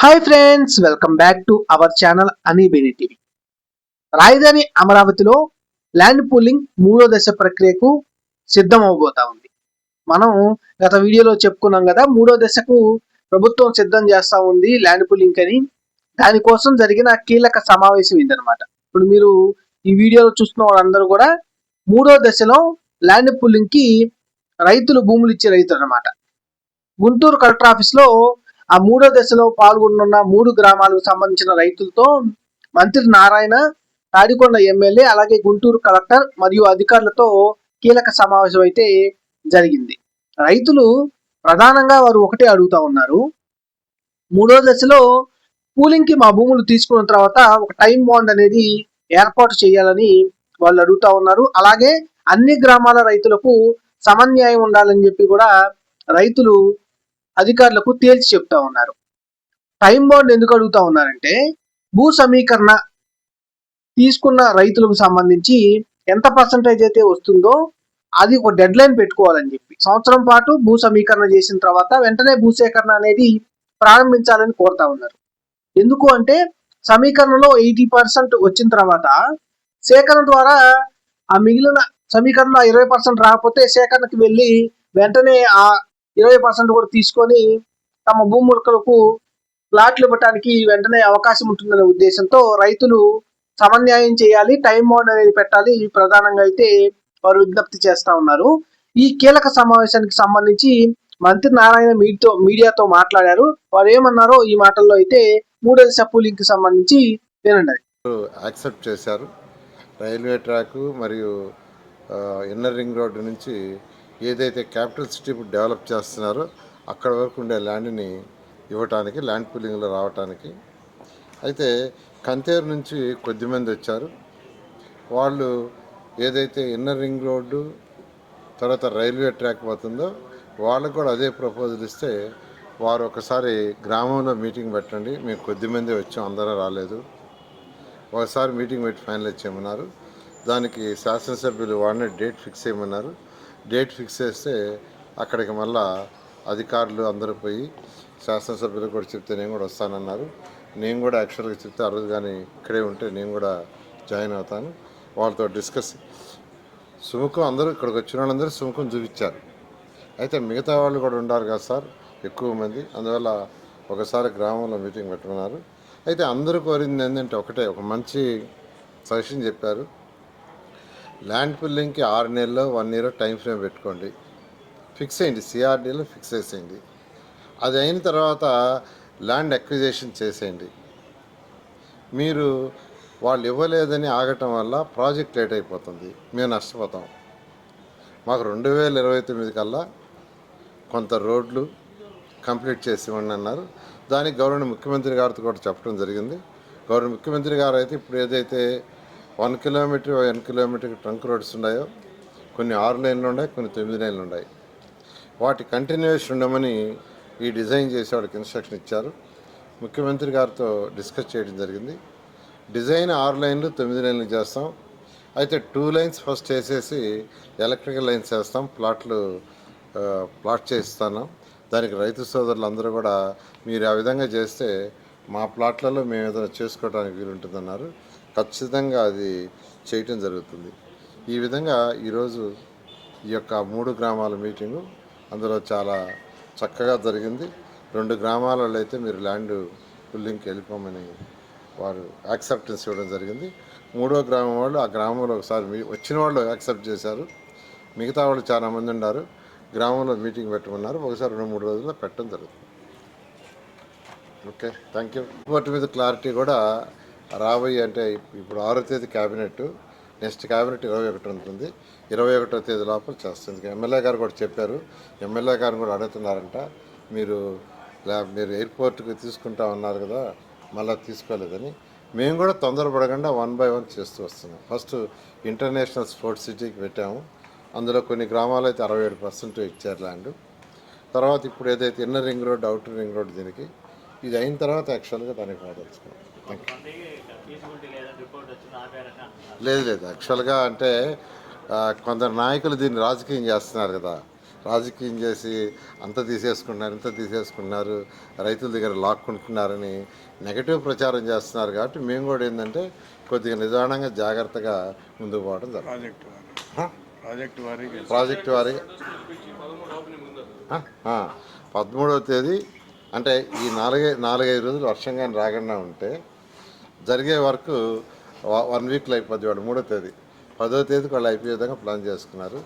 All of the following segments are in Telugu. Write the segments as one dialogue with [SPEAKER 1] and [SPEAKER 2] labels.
[SPEAKER 1] Hi friends, welcome back to our channel అనిబిని టీవీ. రాజధాని అమరావతిలో ల్యాండ్ పూలింగ్ మూడో దశ ప్రక్రియకు సిద్ధం అవబోతా ఉంది. మనం గత వీడియోలో చెప్పుకున్నాం కదా, మూడో దశకు ప్రభుత్వం సిద్ధం చేస్తా ఉంది ల్యాండ్ పూలింగ్ అని. దానికోసం జరిగిన కీలక సమావేశం ఇదనమాట. ఇప్పుడు మీరు ఈ వీడియోలో చూస్తున్న వాళ్ళందరూ కూడా మూడో దశలో ల్యాండ్ పూలింగ్ కి రైతులు భూములు ఇచ్చే రైతులు అనమాట. గుంటూరు కలెక్టర్ ఆఫీస్ లో ఆ మూడో దశలో పాల్గొన్న 3 గ్రామాలకు సంబంధించిన రైతులతో మంత్రి నారాయణ, తాడికొండ ఎమ్మెల్యే, అలాగే గుంటూరు కలెక్టర్ మరియు అధికారులతో కీలక సమావేశం అయితే జరిగింది. రైతులు ప్రధానంగా వారు ఒకటే అడుగుతా ఉన్నారు. మూడో దశలో పూలింగ్ కి మా భూములు తీసుకున్న తర్వాత ఒక టైం బాండ్ అనేది ఏర్పాటు చేయాలని వాళ్ళు అడుగుతా ఉన్నారు. అలాగే అన్ని గ్రామాల రైతులకు సమన్యాయం ఉండాలని చెప్పి కూడా రైతులు అధికారులకు తేల్చి చెప్తా ఉన్నారు. టైం బాండ్ ఎందుకు అడుగుతా ఉన్నారంటే, భూ సమీకరణ తీసుకున్న రైతులకు సంబంధించి ఎంత పర్సంటేజ్ అయితే వస్తుందో అది ఒక డెడ్ లైన్ పెట్టుకోవాలని చెప్పి, సంవత్సరం పాటు భూ సమీకరణ చేసిన తర్వాత వెంటనే భూసేకరణ అనేది ప్రారంభించాలని కోరుతా ఉన్నారు. ఎందుకు అంటే, సమీకరణలో 80% వచ్చిన తర్వాత సేకరణ ద్వారా ఆ మిగిలిన సమీకరణ 20% రాకపోతే సేకరణకి వెళ్ళి వెంటనే ఆ 20% కూడా తీసుకొని తమ భూములకు ప్లాట్లు ఇవ్వడానికి వెంటనే అవకాశం ఉంటుందనే ఉద్దేశంతో రైతులు సమన్యాయం చేయాలి, టైం బౌండ్ అనేది పెట్టాలి, ప్రధానంగా అయితే వారు విజ్ఞప్తి చేస్తా ఉన్నారు. ఈ కీలక సమావేశానికి సంబంధించి మంత్రి నారాయణ మీడియాతో మాట్లాడారు. వారు ఏమన్నారో ఈ మాటల్లో అయితే మూడో దశ పూలింగ్ కి సంబంధించి వినండి.
[SPEAKER 2] యాక్సెప్ట్ చేశారు. రైల్వే ట్రాక్ మరియు ఇన్నర్ రింగ్ రోడ్డు నుంచి ఏదైతే క్యాపిటల్ సిటీ డెవలప్ చేస్తున్నారో అక్కడ వరకు ఉండే ల్యాండ్ని ఇవ్వటానికి, ల్యాండ్ పూలింగ్లో రావటానికి. అయితే కంతేరు నుంచి కొద్దిమంది వచ్చారు. వాళ్ళు ఏదైతే ఇన్నర్ రింగ్ రోడ్డు తర్వాత రైల్వే ట్రాక్ పోతుందో వాళ్ళకు కూడా అదే ప్రపోజల్ ఇస్తే, వారు ఒకసారి గ్రామంలో మీటింగ్ పెట్టండి, మేము కొద్దిమంది వచ్చాం, అందరూ రాలేదు, ఒకసారి మీటింగ్ పెట్టి ఫైనలైజ్ చేయమన్నారు. దానికి శాసనసభ్యులు వాడిని డేట్ ఫిక్స్ చేయమన్నారు. డేట్ ఫిక్స్ చేస్తే అక్కడికి మళ్ళా అధికారులు అందరూ పోయి శాసనసభ్యులు కూడా చెప్తే నేను కూడా వస్తానన్నారు. నేను కూడా యాక్చువల్గా చెప్తే ఆ రోజు కానీ ఇక్కడే ఉంటే నేను కూడా జాయిన్ అవుతాను. వాళ్ళతో డిస్కస్ సుముఖం అందరూ ఇక్కడికి వచ్చిన వాళ్ళందరూ సుముఖం చూపించారు. అయితే మిగతా వాళ్ళు కూడా ఉండాలి కదా సార్, ఎక్కువ మంది, అందువల్ల ఒకసారి గ్రామంలో మీటింగ్ పెట్టుకున్నారు. అయితే అందరూ కోరింది ఏంటంటే ఒకటే, ఒక మంచి సజెషన్ చెప్పారు. ల్యాండ్ పుల్లింగ్కి 6 నెలల్లో 1 ఇయర్ టైం ఫ్రేమ్ పెట్టుకోండి, ఫిక్స్ అయ్యింది, సిఆర్డీలో ఫిక్స్ చేసేయండి. అది అయిన తర్వాత ల్యాండ్ అక్విజేషన్ చేసేయండి. మీరు వాళ్ళు ఇవ్వలేదని ఆగటం వల్ల ప్రాజెక్ట్ లేట్ అయిపోతుంది, మేము నష్టపోతాం. మాకు 2029 కల్లా కొంత రోడ్లు కంప్లీట్ చేసి ఇవ్వండి అన్నారు. దానికి గవర్నమెంట్ ముఖ్యమంత్రి గారితో కూడా చెప్పడం జరిగింది. గవర్నమెంట్ ముఖ్యమంత్రి గారు అయితే ఇప్పుడు ఏదైతే 1 కిలోమీటర్ 1 కిలోమీటర్కి ట్రంక్ రోడ్స్ ఉన్నాయో, కొన్ని 6 లైన్లు ఉన్నాయి, కొన్ని 9 లైన్లు ఉన్నాయి, వాటి కంటిన్యూషన్ ఉండమని ఈ డిజైన్ చేసి వాడికి ఇన్స్ట్రక్షన్ ఇచ్చారు. ముఖ్యమంత్రి గారితో డిస్కస్ చేయడం జరిగింది. డిజైన్ 6 లైన్లు 9 లైన్లు చేస్తాం. అయితే 2 లైన్స్ ఫస్ట్ వేసేసి ఎలక్ట్రికల్ లైన్స్ వేస్తాం, ప్లాట్ చేయిస్తాను. దానికి రైతు సోదరులు అందరూ కూడా మీరు ఆ విధంగా చేస్తే మా ప్లాట్లలో మేము ఏదైనా చేసుకోవడానికి వీలుంటుందన్నారు. ఖచ్చితంగా అది చేయటం జరుగుతుంది. ఈ విధంగా ఈరోజు ఈ యొక్క 3 గ్రామాల మీటింగు అందులో చాలా చక్కగా జరిగింది. 2 గ్రామాలలో అయితే మీరు ల్యాండ్ పుల్లింగ్కి వెళ్ళిపోమని వారు యాక్సెప్టెన్స్ ఇవ్వడం జరిగింది. 3వ గ్రామం వాళ్ళు ఆ గ్రామంలో ఒకసారి వచ్చిన వాళ్ళు యాక్సెప్ట్ చేశారు. మిగతా వాళ్ళు చాలామంది ఉన్నారు, గ్రామంలో మీటింగ్ పెట్టమన్నారు. ఒకసారి 2-3 రోజుల్లో పెట్టడం జరుగుతుంది. Okay, thank you. వాటి మీద క్లారిటీ కూడా రాబోయే, అంటే ఇప్పుడు 6వ తేదీ క్యాబినెట్, నెక్స్ట్ క్యాబినెట్ 21 ఉంటుంది, 21వ తేదీ లోపల చేస్తుంది. ఎమ్మెల్యే గారు కూడా చెప్పారు, ఎమ్మెల్యే గారిని కూడా అడుగుతున్నారంట, మీరు ఎయిర్పోర్ట్కి తీసుకుంటా ఉన్నారు కదా, మళ్ళీ తీసుకోలేదని. మేము కూడా తొందరపడకుండా 1 by 1 చేస్తూ వస్తున్నాం. ఫస్ట్ ఇంటర్నేషనల్ స్పోర్ట్స్ సిటీకి పెట్టాము, అందులో కొన్ని గ్రామాలు అయితే 67% ఇచ్చారు ల్యాండ్. తర్వాత ఇప్పుడు ఏదైతే inner ring road, outer ring road, దీనికి ఇది అయిన తర్వాత యాక్చువల్గా దానికి మాట్లాడుతున్నాం. లేదు యాక్చువల్గా అంటే కొందరు నాయకులు దీన్ని రాజకీయం చేస్తున్నారు కదా, రాజకీయం చేసి అంత తీసేసుకుంటున్నారు, ఇంత తీసేసుకుంటున్నారు, రైతుల దగ్గర లాక్కుంటున్నారని నెగటివ్ ప్రచారం చేస్తున్నారు. కాబట్టి మేము కూడా ఏంటంటే కొద్దిగా నిదానంగా జాగ్రత్తగా ముందుకు పోవడం జరుగుతుంది. ప్రాజెక్టు వారి 13వ తేదీ అంటే ఈ 4-5 రోజులు వర్షం కానీ రాకుండా ఉంటే జరిగే వరకు 1 వీక్లో అయిపోద్ది. వాడు 3వ తేదీ 10వ తేదీకి వాళ్ళు అయిపోయే విధంగా ప్లాన్ చేసుకున్నారు.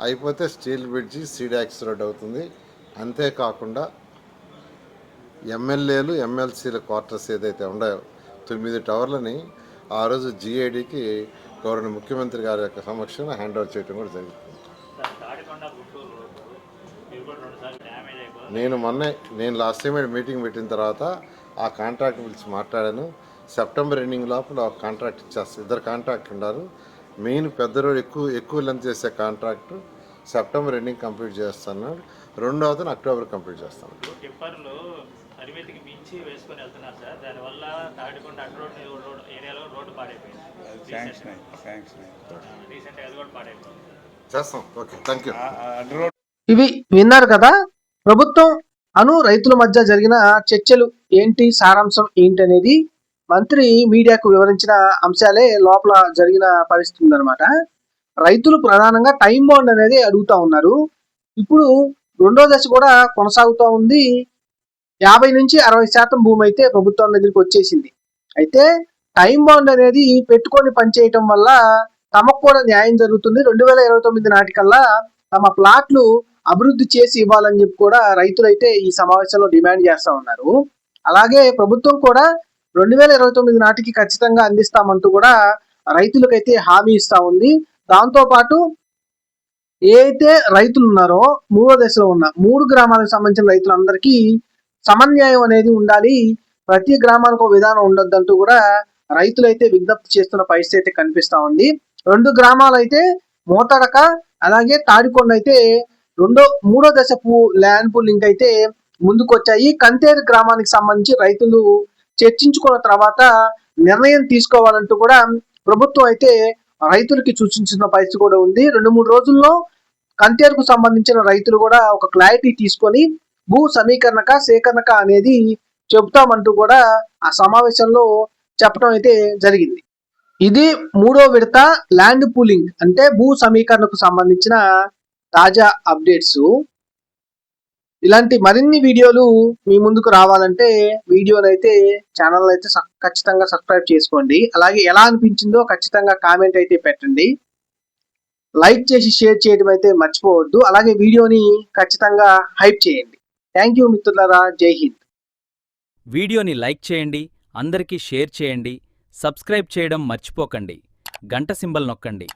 [SPEAKER 2] అయిపోతే స్టీల్ బ్రిడ్జి సీడాక్స్ రోడ్ అవుతుంది. అంతేకాకుండా ఎమ్మెల్యేలు ఎమ్మెల్సీల క్వార్టర్స్ ఏదైతే ఉన్నాయో 9 టవర్లని ఆ రోజు జిఐడికి గవర్నర్ ముఖ్యమంత్రి గారి యొక్క సమక్షంలో హ్యాండ్ ఓవర్ చేయడం కూడా జరుగుతుంది. నేను లాస్ట్ టైం మీటింగ్ పెట్టిన తర్వాత ఆ కాంట్రాక్ట్ పిలిచి మాట్లాడాను. సెప్టెంబర్ ఎండింగ్ లోపల కాంట్రాక్ట్ ఇచ్చేస్తారు. 2 కాంట్రాక్ట్ ఉన్నారు. మెయిన్ పెద్ద రోడ్ ఎక్కువ లెంత్ చేసే కాంట్రాక్టు సెప్టెంబర్ ఎండింగ్ కంప్లీట్ చేస్తున్నాడు. 2వది అక్టోబర్ కంప్లీట్ చేస్తాను.
[SPEAKER 3] పరిమితికి మించి వేసుకొని వెళ్తున్నారు సార్. దానివల్ల తాడికొండ రోడ్ ఏరియాలో రోడ్డు పాడైపోయింది. రీసెంట్గా అది కూడా పాడైపోయింది.
[SPEAKER 2] చేస్తాం. Okay, thank you.
[SPEAKER 1] ఇవి విన్నారు కదా, ప్రభుత్వం రైతుల మధ్య జరిగిన చర్చలు ఏంటి, సారాంశం ఏంటి అనేది మంత్రి మీడియాకు వివరించిన అంశాలే లోపల జరిగిన పరిస్థితి ఉందన్నమాట. రైతులు ప్రధానంగా టైం బాండ్ అనేది అడుగుతా ఉన్నారు. ఇప్పుడు 2వ దశ కూడా కొనసాగుతూ ఉంది. 50 నుంచి 60% భూమి అయితే ప్రభుత్వం దగ్గరికి వచ్చేసింది. అయితే టైం బాండ్ అనేది పెట్టుకొని పనిచేయటం వల్ల తమకు కూడా న్యాయం జరుగుతుంది. 2029 నాటికల్లా తమ ప్లాట్లు అభివృద్ధి చేసి ఇవ్వాలని చెప్పి కూడా రైతులైతే ఈ సమావేశంలో డిమాండ్ చేస్తా ఉన్నారు. అలాగే ప్రభుత్వం కూడా 2029 నాటికి ఖచ్చితంగా అందిస్తామంటూ కూడా రైతులకైతే హామీ ఇస్తా ఉంది. దాంతో పాటు ఏ అయితే రైతులు ఉన్నారో 3వ దశలో ఉన్న 3 గ్రామాలకు సంబంధించిన రైతులందరికీ సమన్యాయం అనేది ఉండాలి, ప్రతి గ్రామానికి ఒక విధానం ఉండొద్దంటూ కూడా రైతులైతే విజ్ఞప్తి చేస్తున్న పరిస్థితి అయితే కనిపిస్తా ఉంది. 2 గ్రామాలు అయితే మోతడక అలాగే తాడికొండ అయితే 3వ దశ ల్యాండ్ పూలింగ్ అయితే ముందుకు వచ్చాయి. కంతేరు గ్రామానికి సంబంధించి రైతులు చర్చించుకున్న తర్వాత నిర్ణయం తీసుకోవాలంటూ కూడా ప్రభుత్వం అయితే రైతులకి సూచించిన పరిస్థితి కూడా ఉంది. 2-3 రోజుల్లో కంతేరుకు సంబంధించిన రైతులు కూడా ఒక క్లారిటీ తీసుకొని భూ సమీకరణక సేకరణక అనేది చెబుతామంటూ కూడా ఆ సమావేశంలో చెప్పడం అయితే జరిగింది. ఇది 3వ విడత ల్యాండ్ పూలింగ్ అంటే భూ సమీకరణకు సంబంధించిన తాజా అప్డేట్స్. ఇలాంటి మరిన్ని వీడియోలు మీ ముందుకు రావాలంటే వీడియోనైతే ఛానల్ అయితే ఖచ్చితంగా సబ్స్క్రైబ్ చేసుకోండి. అలాగే ఎలా అనిపించిందో ఖచ్చితంగా కామెంట్ అయితే పెట్టండి. లైక్ చేసి షేర్ చేయడం అయితే మర్చిపోవద్దు. అలాగే వీడియోని ఖచ్చితంగా హైప్ చేయండి. థ్యాంక్ యూ మిత్రులారా, జై హింద్.
[SPEAKER 4] వీడియోని లైక్ చేయండి, అందరికీ షేర్ చేయండి, సబ్స్క్రైబ్ చేయడం మర్చిపోకండి, గంట సింబల్ నొక్కండి.